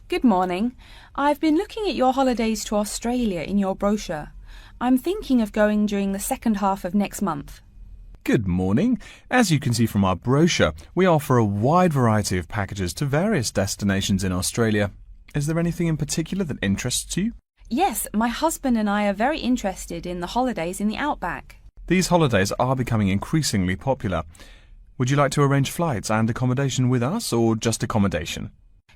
Good morning. I've been looking at your holidays to Australia in your brochure. I'm thinking of going during the second half of next month. Good morning. As you can see from our brochure, we offer a wide variety of packages to various destinations in Australia. Is there anything in particular that interests you? Yes, my husband and I are very interested in the holidays in the outback. These holidays are becoming increasingly popular. Would you like to arrange flights and accommodation with us, or just accommodation?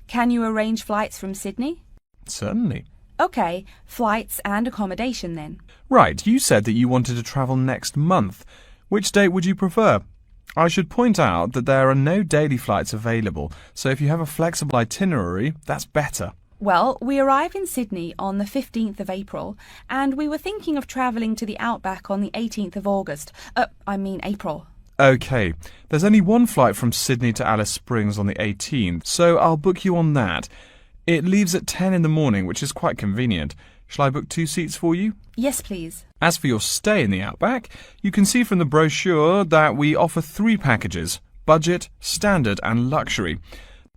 Can you arrange flights from Sydney? Certainly. OK, flights and accommodation then. Right, you said that you wanted to travel next month. Which date would you prefer? I should point out that there are no daily flights available, so if you have a flexible itinerary, that's better. Well, we arrive in Sydney on the 15th of April, and we were thinking of travelling to the outback on the 18th of April. OK, there's only one flight from Sydney to Alice Springs on the 18th, so I'll book you on that. It leaves at 10 in the morning, which is quite convenient. Shall I book 2 seats for you? Yes, please. As for your stay in the outback, you can see from the brochure that we offer 3 packages: budget, standard and luxury.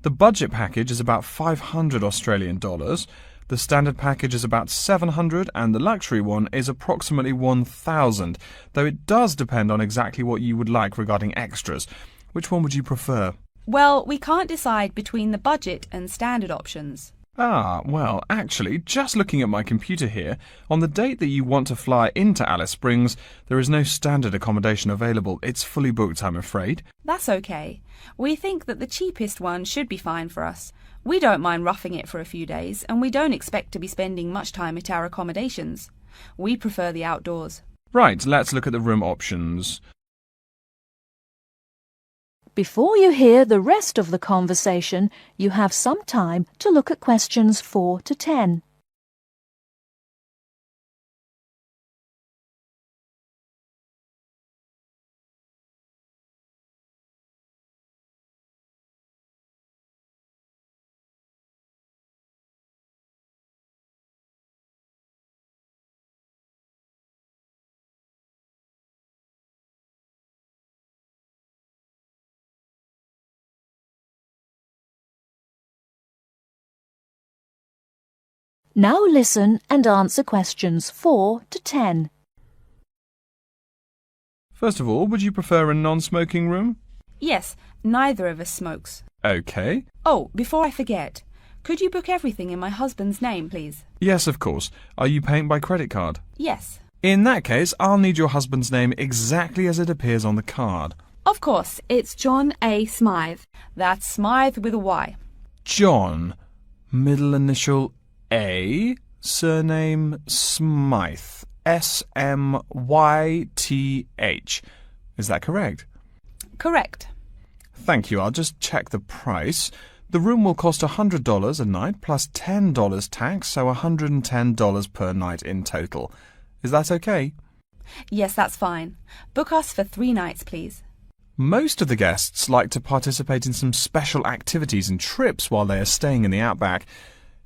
The budget package is about $500 Australian dollars, the standard package is about $700 and the luxury one is approximately $1,000, though it does depend on exactly what you would like regarding extras. Which one would you prefer? Well, we can't decide between the budget and standard options. Well, actually, just looking at my computer here, on the date that you want to fly into Alice Springs, there is no standard accommodation available. It's fully booked, I'm afraid. That's okay. We think that the cheapest one should be fine for us. We don't mind roughing it for a few days, and we don't expect to be spending much time at our accommodations. We prefer the outdoors. Right, let's look at the room options. Before you hear the rest of the conversation, you have some time to look at questions 4 to 10. Now listen and answer questions 4 to 10. First of all, would you prefer a non-smoking room? Yes, neither of us smokes. OK. Oh, before I forget, could you book everything in my husband's name, please? Yes, of course. Are you paying by credit card? Yes. In that case, I'll need your husband's name exactly as it appears on the card. Of course, it's John A. Smythe. That's Smythe with a Y. John, middle initial A, surname Smythe, S-M-Y-T-H. Is that correct? Correct. Thank you. I'll just check the price. The room will cost $100 a night plus $10 tax, so $110 per night in total. Is that okay? Yes, that's fine. Book us for 3 nights, please. Most of the guests like to participate in some special activities and trips while they are staying in the outback.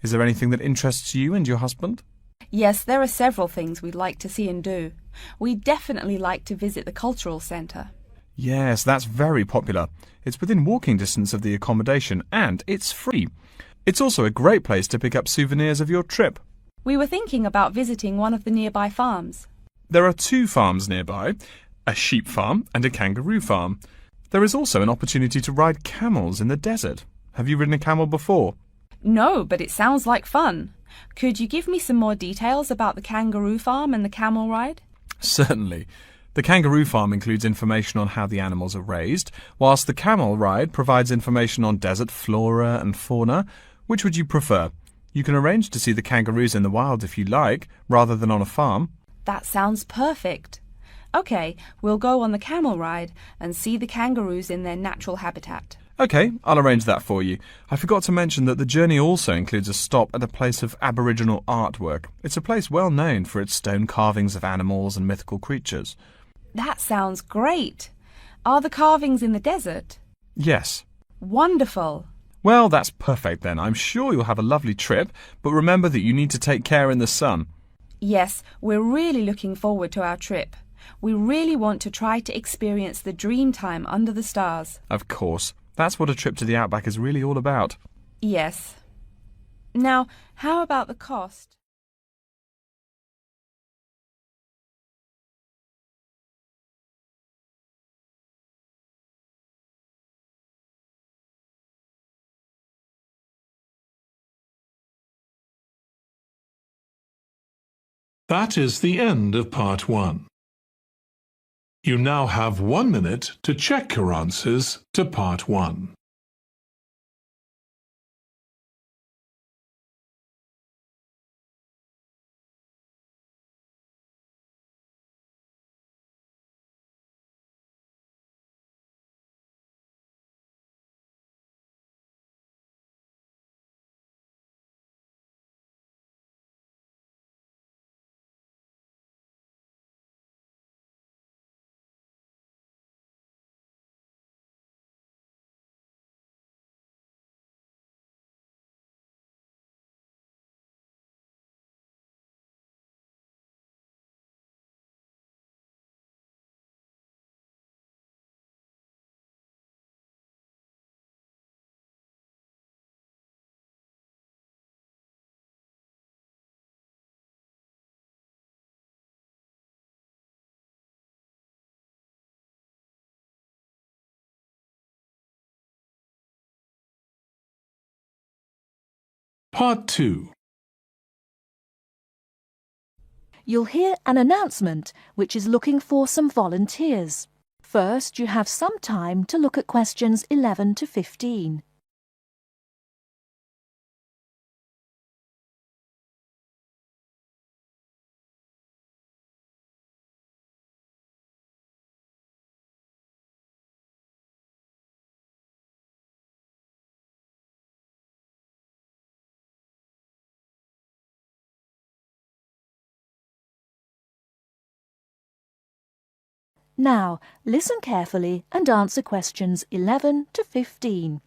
Is there anything that interests you and your husband? Yes, there are several things we'd like to see and do. We'd definitely like to visit the cultural centre. Yes, that's very popular. It's within walking distance of the accommodation and it's free. It's also a great place to pick up souvenirs of your trip. We were thinking about visiting one of the nearby farms. There are 2 farms nearby, a sheep farm and a kangaroo farm. There is also an opportunity to ride camels in the desert. Have you ridden a camel before? No, but it sounds like fun. Could you give me some more details about the kangaroo farm and the camel ride? Certainly. The kangaroo farm includes information on how the animals are raised, whilst the camel ride provides information on desert flora and fauna. Which would you prefer? You can arrange to see the kangaroos in the wild if you like, rather than on a farm. That sounds perfect. OK, we'll go on the camel ride and see the kangaroos in their natural habitat. OK, I'll arrange that for you. I forgot to mention that the journey also includes a stop at a place of Aboriginal artwork. It's a place well known for its stone carvings of animals and mythical creatures. That sounds great. Are the carvings in the desert? Yes. Wonderful. Well, that's perfect then. I'm sure you'll have a lovely trip, but remember that you need to take care in the sun. Yes, we're really looking forward to our trip. We really want to try to experience the dream time under the stars. Of course. That's what a trip to the outback is really all about. Yes. Now, how about the cost? That is the end of part 1. You now have 1 minute to check your answers to part 1. Part 2. You'll hear an announcement which is looking for some volunteers. First, you have some time to look at questions 11 to 15. Now, listen carefully and answer questions 11 to 15.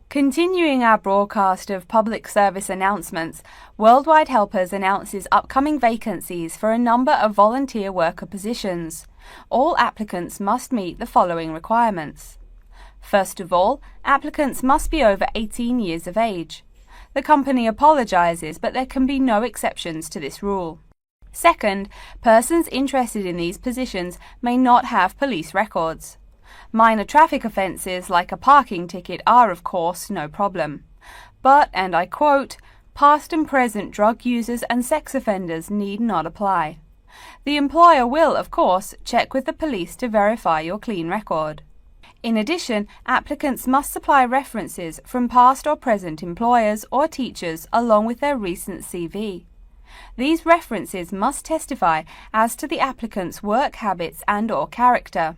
Continuing our broadcast of public service announcements, Worldwide Helpers announces upcoming vacancies for a number of volunteer worker positions. All applicants must meet the following requirements. First of all, applicants must be over 18 years of age. The company apologises, but there can be no exceptions to this rule. Second, persons interested in these positions may not have police records. Minor traffic offences like a parking ticket are, of course, no problem. But, and I quote, past and present drug users and sex offenders need not apply. The employer will, of course, check with the police to verify your clean record. In addition, applicants must supply references from past or present employers or teachers along with their recent CV. These references must testify as to the applicant's work habits and/or character.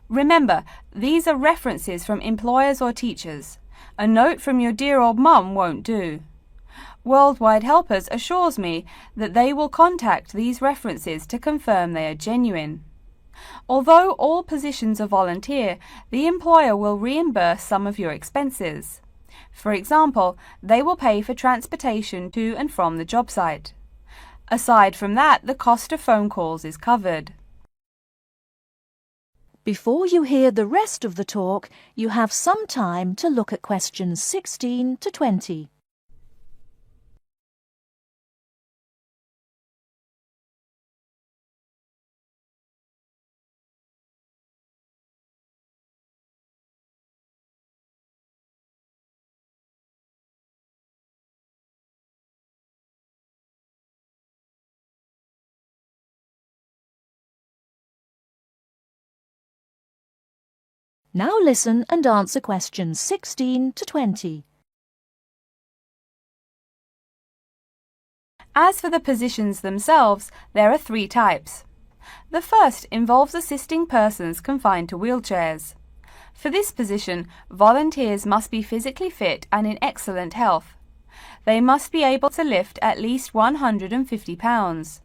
Remember, these are references from employers or teachers. A note from your dear old mum won't do. Worldwide Helpers assures me that they will contact these references to confirm they are genuine. Although all positions are volunteer, the employer will reimburse some of your expenses. For example, they will pay for transportation to and from the job site. Aside from that, the cost of phone calls is covered. Before you hear the rest of the talk, you have some time to look at questions 16 to 20. Now listen and answer questions 16 to 20. As for the positions themselves, there are 3 types. The first involves assisting persons confined to wheelchairs. For this position, volunteers must be physically fit and in excellent health. They must be able to lift at least 150 pounds.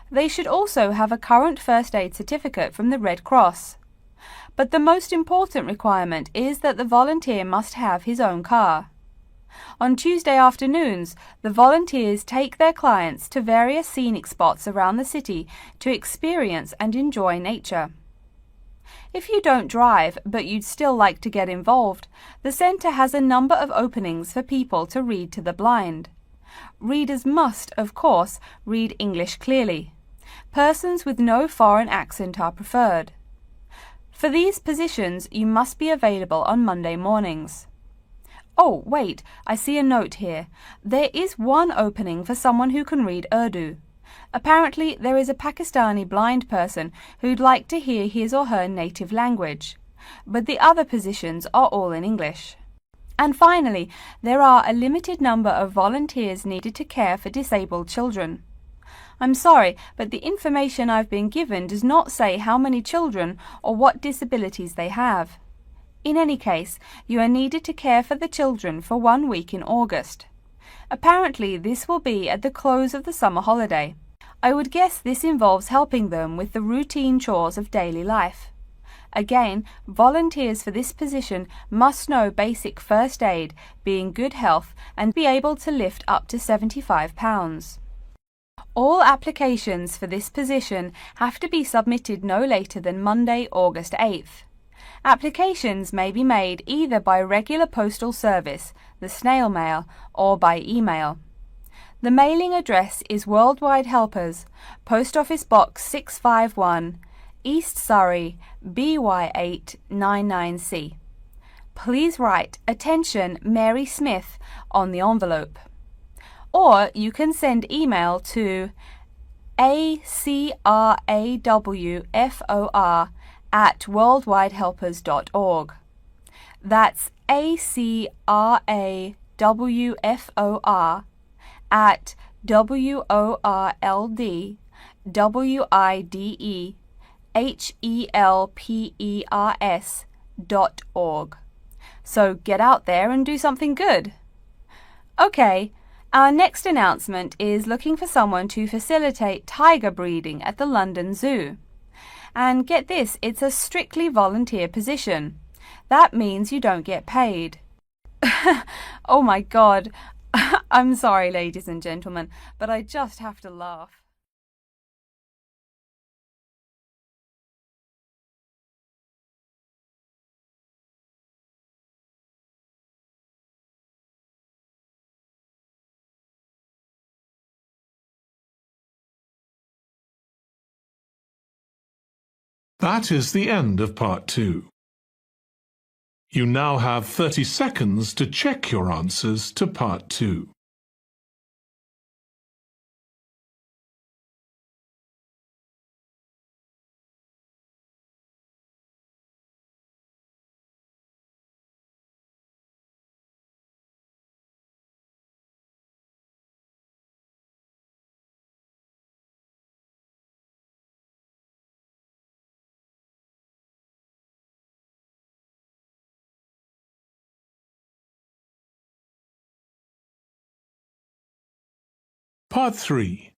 They should also have a current first aid certificate from the Red Cross. But the most important requirement is that the volunteer must have his own car. On Tuesday afternoons, the volunteers take their clients to various scenic spots around the city to experience and enjoy nature. If you don't drive, but you'd still like to get involved, the centre has a number of openings for people to read to the blind. Readers must, of course, read English clearly. Persons with no foreign accent are preferred. For these positions, you must be available on Monday mornings. Oh, wait, I see a note here. There is one opening for someone who can read Urdu. Apparently, there is a Pakistani blind person who'd like to hear his or her native language, but the other positions are all in English. And finally, there are a limited number of volunteers needed to care for disabled children. I'm sorry, but the information I've been given does not say how many children or what disabilities they have. In any case, you are needed to care for the children for 1 week in August. Apparently, this will be at the close of the summer holiday. I would guess this involves helping them with the routine chores of daily life. Again, volunteers for this position must know basic first aid, be in good health, and be able to lift up to 75 pounds. All applications for this position have to be submitted no later than Monday, August 8th. Applications may be made either by regular postal service, the snail mail, or by email. The mailing address is Worldwide Helpers, Post Office Box 651, East Surrey, BY8 99C. Please write "Attention Mary Smith" on the envelope. Or you can send email to acrawfor@worldwidehelpers.org. That's acrawfor@worldwidehelpers.org. So get out there and do something good. Okay, our next announcement is looking for someone to facilitate tiger breeding at the London Zoo. And get this, it's a strictly volunteer position. That means you don't get paid. Oh my God. I'm sorry, ladies and gentlemen, but I just have to laugh. That is the end of part 2. You now have 30 seconds to check your answers to part 2. Part 3.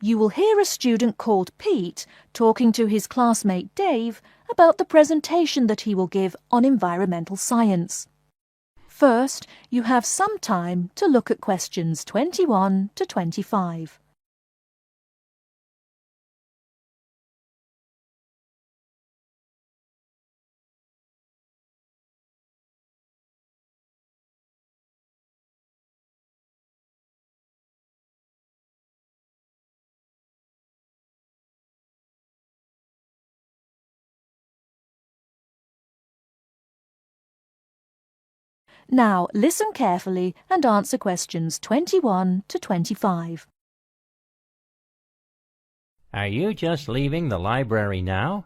You will hear a student called Pete talking to his classmate Dave about the presentation that he will give on environmental science. First, you have some time to look at questions 21 to 25. Now listen carefully and answer questions 21 to 25. Are you just leaving the library now?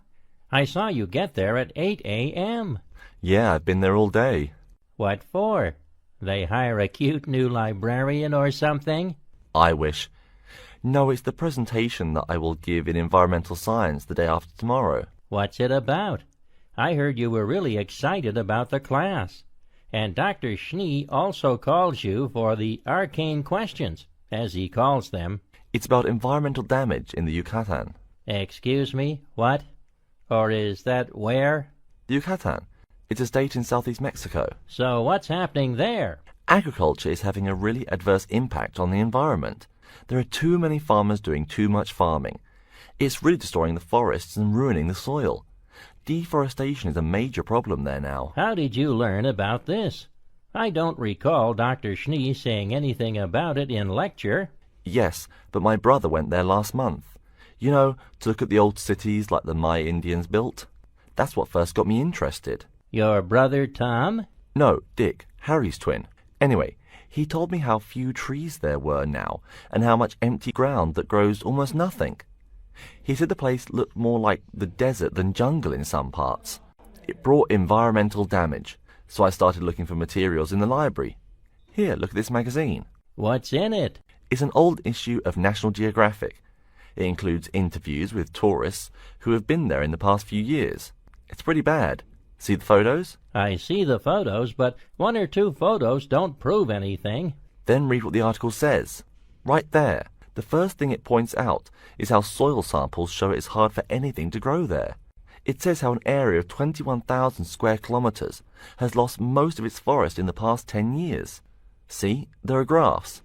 I saw you get there at 8 a.m. Yeah, I've been there all day. What for? They hire a cute new librarian or something? I wish. No, it's the presentation that I will give in environmental science the day after tomorrow. What's it about? I heard you were really excited about the class. And Dr. Schnee also calls you for the arcane questions, as he calls them. It's about environmental damage in the Yucatan. Excuse me, what? Or is that where? The Yucatan. It's a state in southeast Mexico. So what's happening there? Agriculture is having a really adverse impact on the environment. There are too many farmers doing too much farming. It's really destroying the forests and ruining the soil. Deforestation is a major problem there now. How did you learn about this? I don't recall Dr. Schnee saying anything about it in lecture. Yes, but my brother went there last month. You know, to look at the old cities like the Maya Indians built. That's what first got me interested. Your brother Tom? No, Dick, Harry's twin. Anyway, he told me how few trees there were now, and how much empty ground that grows almost nothing. He said the place looked more like the desert than jungle in some parts. It brought environmental damage, so I started looking for materials in the library. Here, look at this magazine. What's in it? It's an old issue of National Geographic. It includes interviews with tourists who have been there in the past few years. It's pretty bad. See the photos? I see the photos, but one or two photos don't prove anything. Then read what the article says. Right there. The first thing it points out is how soil samples show it's hard for anything to grow there. It says how an area of 21,000 square kilometers has lost most of its forest in the past 10 years. See, there are graphs.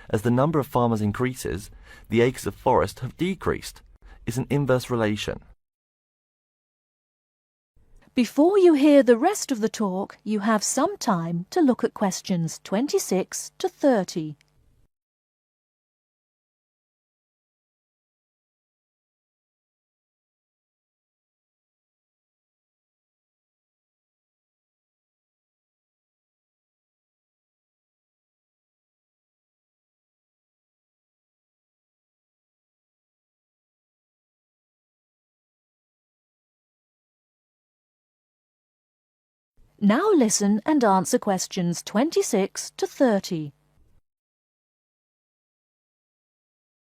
As the number of farmers increases, the acres of forest have decreased. It's an inverse relation. Before you hear the rest of the talk, you have some time to look at questions 26 to 30. Now listen and answer questions 26 to 30.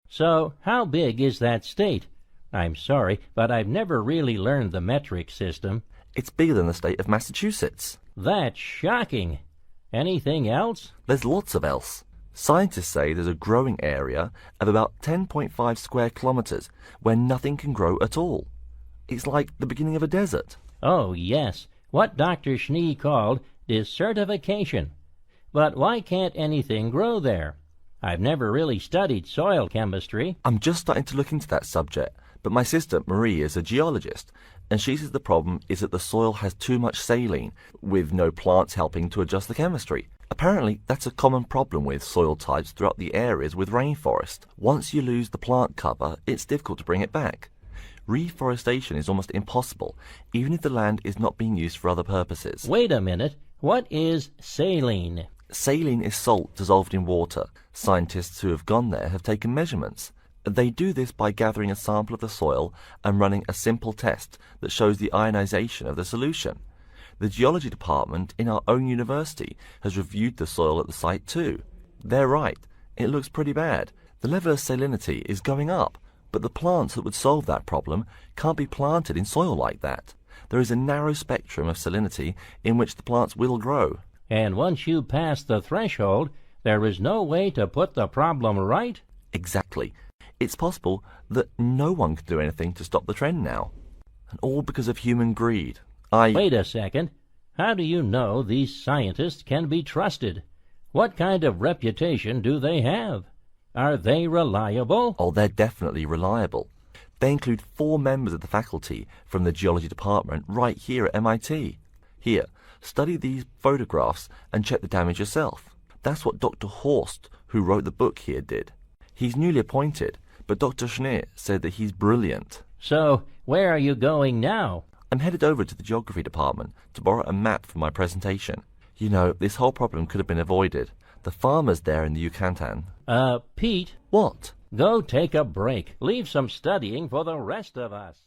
So, how big is that state? I'm sorry, but I've never really learned the metric system. It's bigger than the state of Massachusetts. That's shocking. Anything else? There's lots of else. Scientists say there's a growing area of about 10.5 square kilometers where nothing can grow at all. It's like the beginning of a desert. Oh, yes. What Dr. Schnee called desertification. But why can't anything grow there? I've never really studied soil chemistry. I'm just starting to look into that subject, but my sister Marie is a geologist, and she says the problem is that the soil has too much saline, with no plants helping to adjust the chemistry. Apparently, that's a common problem with soil types throughout the areas with rainforest. Once you lose the plant cover, it's difficult to bring it back. Reforestation is almost impossible, even if the land is not being used for other purposes. Wait a minute. What is saline? Saline is salt dissolved in water. Scientists who have gone there have taken measurements. They do this by gathering a sample of the soil and running a simple test that shows the ionization of the solution. The geology department in our own university has reviewed the soil at the site too. They're right. It looks pretty bad. The level of salinity is going up. But the plants that would solve that problem can't be planted in soil like that. There is a narrow spectrum of salinity in which the plants will grow. And once you pass the threshold, there is no way to put the problem right? Exactly. It's possible that no one can do anything to stop the trend now. And all because of human greed. Wait a second. How do you know these scientists can be trusted? What kind of reputation do they have? Are they reliable? Oh, they're definitely reliable. They include 4 members of the faculty from the geology department right here at MIT. Here, study these photographs and check the damage yourself. That's what Dr. Horst, who wrote the book here, did. He's newly appointed, but Dr. Schnee said that he's brilliant. So, where are you going now? I'm headed over to the geography department to borrow a map for my presentation. You know, this whole problem could have been avoided. The farmers there in the Yucatan. Pete. What? Go take a break. Leave some studying for the rest of us.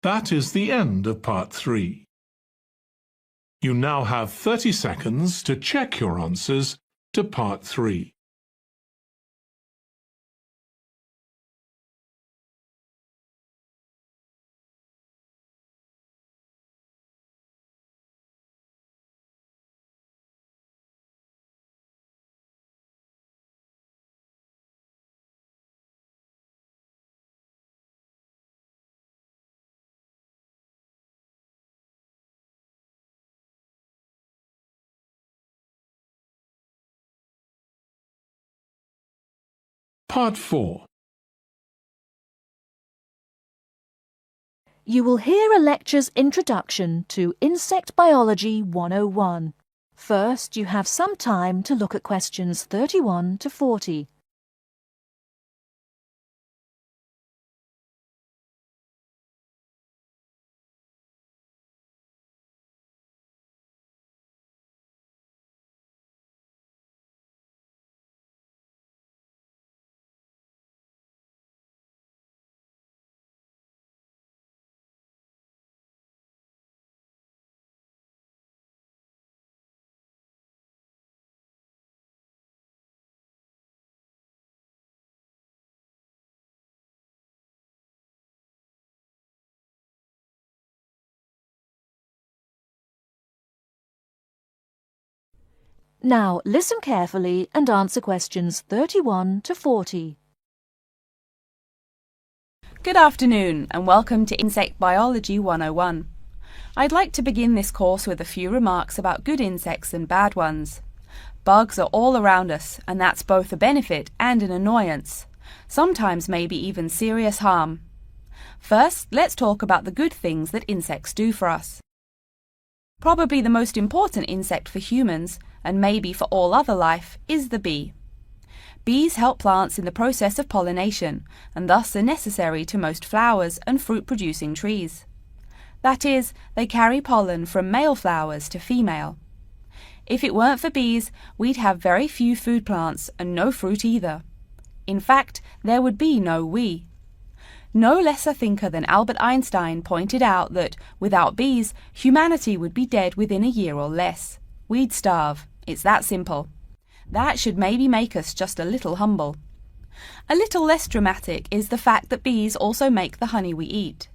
That is the end of part 3. You now have 30 seconds to check your answers to part 3. Part 4. You will hear a lecture's introduction to Insect Biology 101. First, you have some time to look at questions 31 to 40. Now, listen carefully and answer questions 31 to 40. Good afternoon and welcome to Insect Biology 101. I'd like to begin this course with a few remarks about good insects and bad ones. Bugs are all around us, and that's both a benefit and an annoyance, sometimes maybe even serious harm. First, let's talk about the good things that insects do for us. Probably the most important insect for humans, and maybe for all other life, is the bee. Bees help plants in the process of pollination, and thus are necessary to most flowers and fruit-producing trees. That is, they carry pollen from male flowers to female. If it weren't for bees, we'd have very few food plants and no fruit either. In fact, there would be no we. No less a thinker than Albert Einstein pointed out that, without bees, humanity would be dead within a year or less. We'd starve. It's that simple. That should maybe make us just a little humble. A little less dramatic is the fact that bees also make the honey we eat.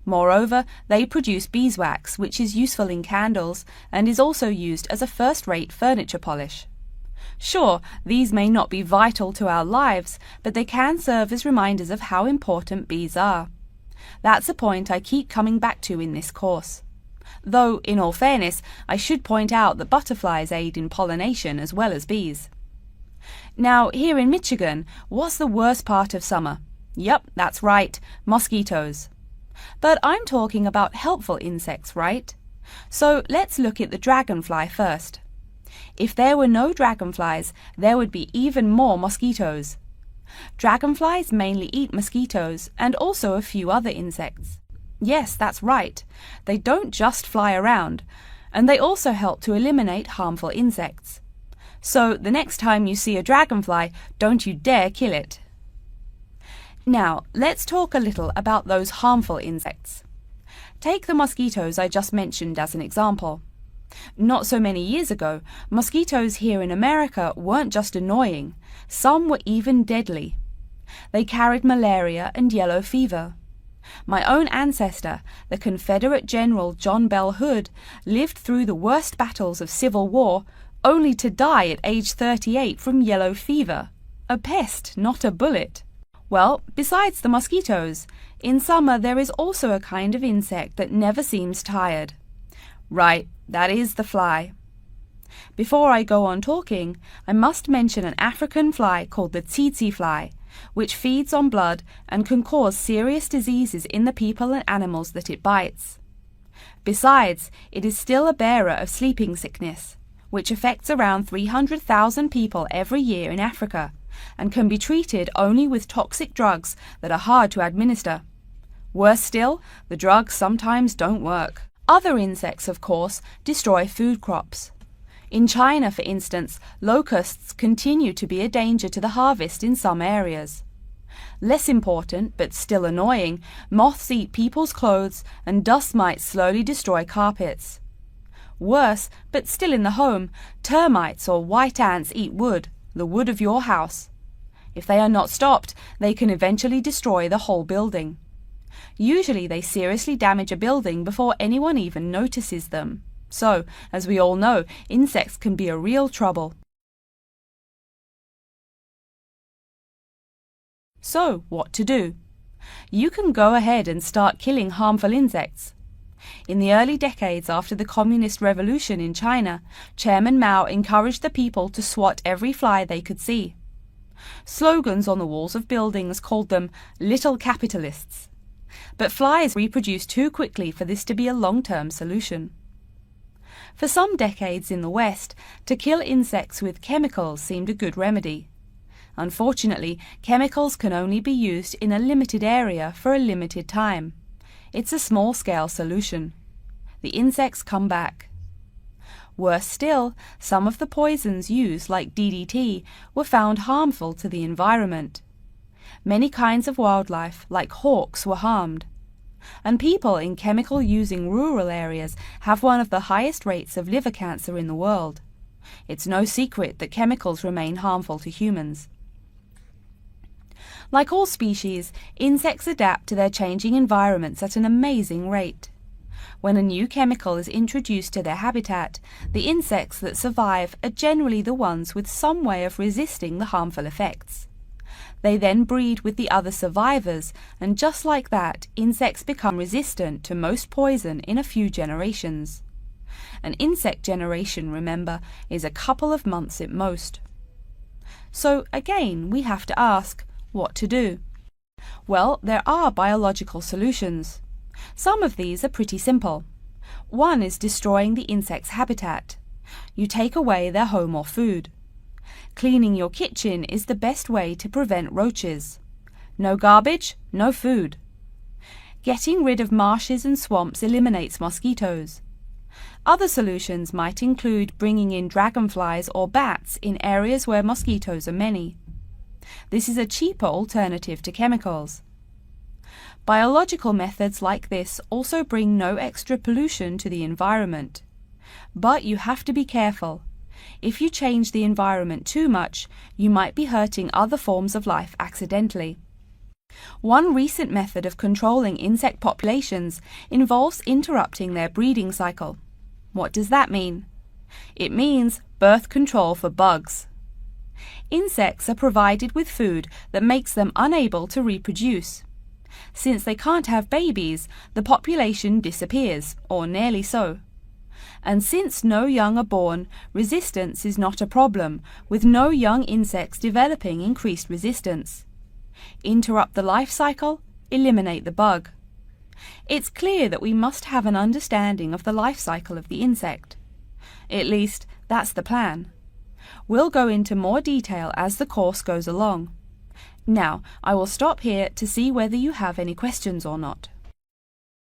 Moreover, they produce beeswax, which is useful in candles and is also used as a first-rate furniture polish. Sure, these may not be vital to our lives, but they can serve as reminders of how important bees are. That's a point I keep coming back to in this course. Though, in all fairness, I should point out that butterflies aid in pollination as well as bees. Now, here in Michigan, what's the worst part of summer? Yup, that's right, mosquitoes. But I'm talking about helpful insects, right? So let's look at the dragonfly first. If there were no dragonflies, there would be even more mosquitoes. Dragonflies mainly eat mosquitoes and also a few other insects. Yes, that's right. They don't just fly around, and they also help to eliminate harmful insects. So the next time you see a dragonfly, don't you dare kill it. Now, let's talk a little about those harmful insects. Take the mosquitoes I just mentioned as an example. Not so many years ago, mosquitoes here in America weren't just annoying, some were even deadly. They carried malaria and yellow fever. My own ancestor, the Confederate General John Bell Hood, lived through the worst battles of Civil War, only to die at age 38 from yellow fever. A pest, not a bullet. Well, besides the mosquitoes, in summer there is also a kind of insect that never seems tired. Right, that is the fly. Before I go on talking, I must mention an African fly called the tsetse fly, which feeds on blood and can cause serious diseases in the people and animals that it bites. Besides, it is still a bearer of sleeping sickness, which affects around 300,000 people every year in Africa, and can be treated only with toxic drugs that are hard to administer. Worse still, the drugs sometimes don't work. Other insects, of course, destroy food crops. In China, for instance, locusts continue to be a danger to the harvest in some areas. Less important, but still annoying, moths eat people's clothes and dust mites slowly destroy carpets. Worse, but still in the home, termites or white ants eat wood, the wood of your house. If they are not stopped, they can eventually destroy the whole building. Usually they seriously damage a building before anyone even notices them. So, as we all know, insects can be a real trouble. So, what to do? You can go ahead and start killing harmful insects. In the early decades after the Communist Revolution in China, Chairman Mao encouraged the people to swat every fly they could see. Slogans on the walls of buildings called them little capitalists. But flies reproduce too quickly for this to be a long-term solution. For some decades in the West, to kill insects with chemicals seemed a good remedy. Unfortunately, chemicals can only be used in a limited area for a limited time. It's a small-scale solution. The insects come back. Worse still, some of the poisons used, like DDT, were found harmful to the environment. Many kinds of wildlife, like hawks, were harmed. And people in chemical-using rural areas have one of the highest rates of liver cancer in the world. It's no secret that chemicals remain harmful to humans. Like all species, insects adapt to their changing environments at an amazing rate. When a new chemical is introduced to their habitat, the insects that survive are generally the ones with some way of resisting the harmful effects. They then breed with the other survivors, and just like that, insects become resistant to most poison in a few generations. An insect generation, remember, is a couple of months at most. So again, we have to ask, what to do? Well, there are biological solutions. Some of these are pretty simple. One is destroying the insect's habitat. You take away their home or food. Cleaning your kitchen is the best way to prevent roaches. No garbage, no food. Getting rid of marshes and swamps eliminates mosquitoes. Other solutions might include bringing in dragonflies or bats in areas where mosquitoes are many. This is a cheaper alternative to chemicals. Biological methods like this also bring no extra pollution to the environment. But you have to be careful. If you change the environment too much, you might be hurting other forms of life accidentally. One recent method of controlling insect populations involves interrupting their breeding cycle. What does that mean? It means birth control for bugs. Insects are provided with food that makes them unable to reproduce. Since they can't have babies, the population disappears, or nearly so. And since no young are born, resistance is not a problem, with no young insects developing increased resistance. Interrupt the life cycle, eliminate the bug. It's clear that we must have an understanding of the life cycle of the insect. At least, that's the plan. We'll go into more detail as the course goes along. Now, I will stop here to see whether you have any questions or not.